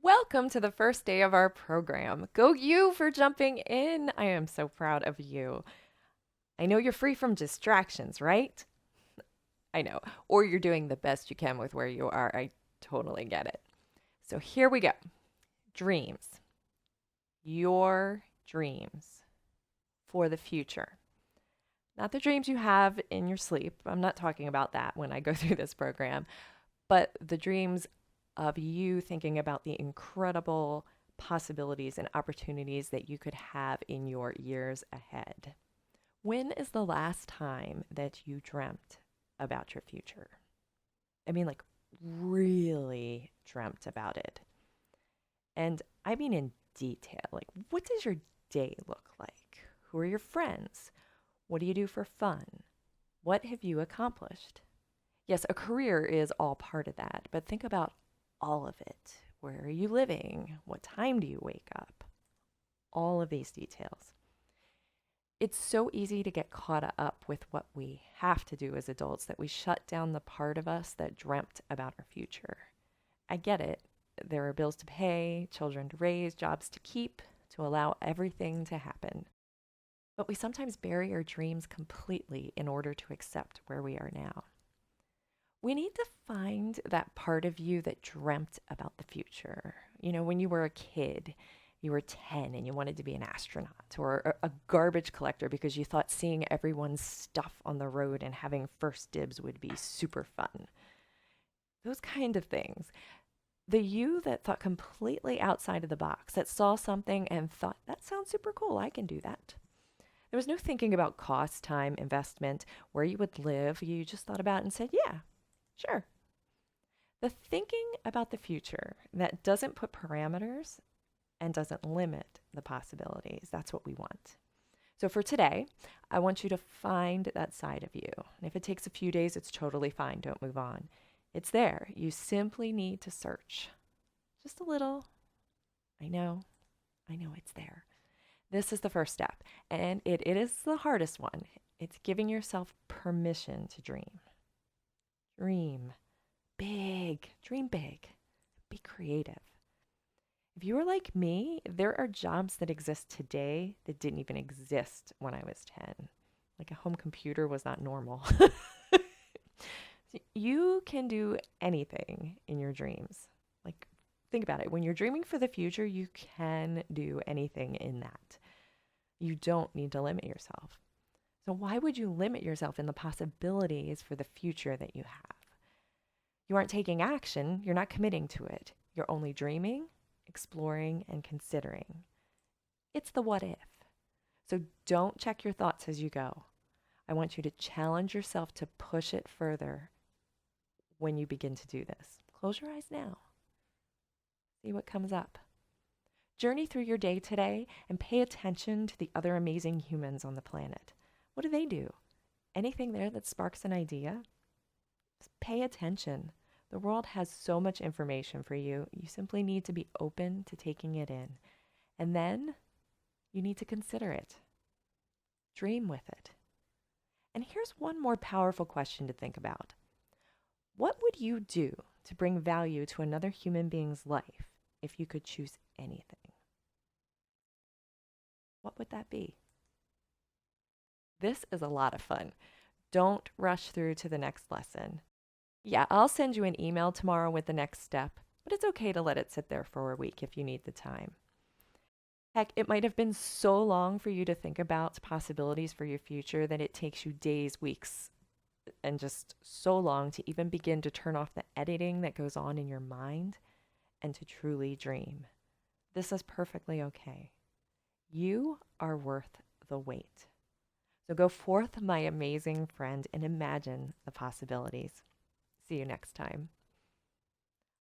Welcome to the first day of our program. Go you for jumping in. I am so proud of you. I know you're free from distractions, right? I know. Or you're doing the best you can with where you are. I totally get it. So here we go. Dreams. Your dreams for the future. Not the dreams you have in your sleep. I'm not talking about that when I go through this program, but the dreams of you thinking about the incredible possibilities and opportunities that you could have in your years ahead. When is the last time that you dreamt about your future? I mean, like, really dreamt about it. And I mean in detail. Like, what does your day look like? Who are your friends? What do you do for fun? What have you accomplished? Yes, a career is all part of that, but think about all of it. Where are you living? What time do you wake up? All of these details. It's so easy to get caught up with what we have to do as adults that we shut down the part of us that dreamt about our future. I get it. There are bills to pay, children to raise, jobs to keep, to allow everything to happen. But we sometimes bury our dreams completely in order to accept where we are now. We need to find that part of you that dreamt about the future. You know, when you were a kid, you were 10 and you wanted to be an astronaut or a garbage collector because you thought seeing everyone's stuff on the road and having first dibs would be super fun. Those kind of things. The you that thought completely outside of the box, that saw something and thought, that sounds super cool, I can do that. There was no thinking about cost, time, investment, where you would live. You just thought about it and said, yeah, sure. The thinking about the future that doesn't put parameters and doesn't limit the possibilities, that's what we want. So for today, I want you to find that side of you. And if it takes a few days, it's totally fine. Don't move on. It's there. You simply need to search. Just a little. I know it's there. This is the first step, and it is the hardest one. It's giving yourself permission to dream. Dream big. Dream big. Be creative. If you are like me, there are jobs that exist today that didn't even exist when I was 10. Like a home computer was not normal. You can do anything in your dreams. Like, think about it. When you're dreaming for the future, you can do anything in that. You don't need to limit yourself. So, why would you limit yourself in the possibilities for the future that you have? You aren't taking action, you're not committing to it. You're only dreaming, exploring, and considering. It's the what if. So, don't check your thoughts as you go. I want you to challenge yourself to push it further when you begin to do this. Close your eyes now. See what comes up. Journey through your day today and pay attention to the other amazing humans on the planet. What do they do? Anything there that sparks an idea? Just pay attention. The world has so much information for you. You simply need to be open to taking it in. And then you need to consider it. Dream with it. And here's one more powerful question to think about. What would you do to bring value to another human being's life if you could choose anything? What would that be? This is a lot of fun. Don't rush through to the next lesson. Yeah, I'll send you an email tomorrow with the next step, but it's okay to let it sit there for a week if you need the time. Heck, it might have been so long for you to think about possibilities for your future that it takes you days, weeks, and just so long to even begin to turn off the editing that goes on in your mind and to truly dream. This is perfectly okay. You are worth the wait. So go forth, my amazing friend, and imagine the possibilities. See you next time.